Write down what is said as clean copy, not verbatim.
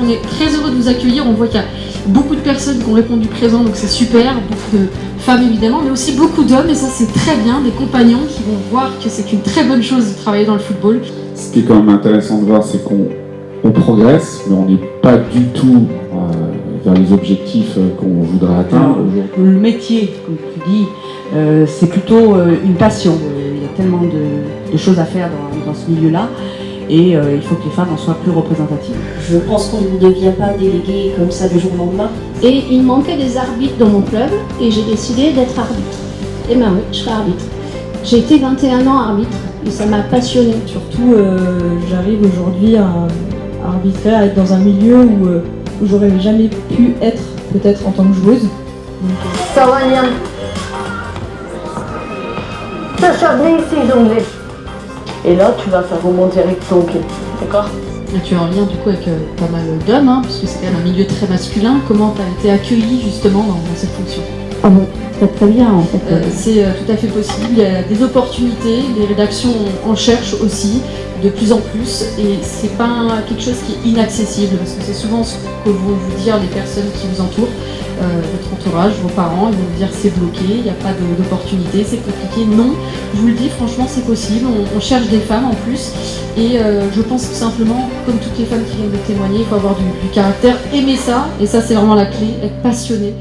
On est très heureux de vous accueillir, on voit qu'il y a beaucoup de personnes qui ont répondu présent, donc c'est super, beaucoup de femmes évidemment, mais aussi beaucoup d'hommes, et ça c'est très bien, des compagnons qui vont voir que c'est une très bonne chose de travailler dans le football. Ce qui est quand même intéressant de voir, c'est qu'on progresse, mais on n'est pas du tout vers les objectifs qu'on voudrait atteindre. Le métier, comme tu dis, c'est plutôt une passion. Il y a tellement de choses à faire dans ce milieu-là. Et il faut que les femmes en soient plus représentatives. Je pense qu'on ne devient pas délégué comme ça du jour au lendemain. Et il manquait des arbitres dans mon club et j'ai décidé d'être arbitre. Et ben oui, je serai arbitre. J'ai été 21 ans arbitre et ça m'a passionnée. Surtout, j'arrive aujourd'hui à arbitrer, à être dans un milieu où j'aurais jamais pu être, peut-être en tant que joueuse. Ça va, Liam. Ça charbonne ici, les Anglais. Et là, tu vas faire remonter avec ton pied, d'accord? Et tu es en lien du coup avec pas mal d'hommes, hein, puisque c'est quand même un milieu très masculin. Comment tu as été accueillie justement dans cette fonction? Ah bon, très bien en fait. C'est tout à fait possible, il y a des opportunités, les rédactions en cherchent aussi de plus en plus et c'est pas quelque chose qui est inaccessible parce que c'est souvent ce que vont vous dire les personnes qui vous entourent, votre entourage, vos parents, ils vont vous dire c'est bloqué, il n'y a pas d'opportunité, c'est compliqué. Non, je vous le dis franchement c'est possible, on cherche des femmes en plus et je pense que simplement, comme toutes les femmes qui viennent de témoigner, il faut avoir du caractère, aimer ça et ça c'est vraiment la clé, être passionné.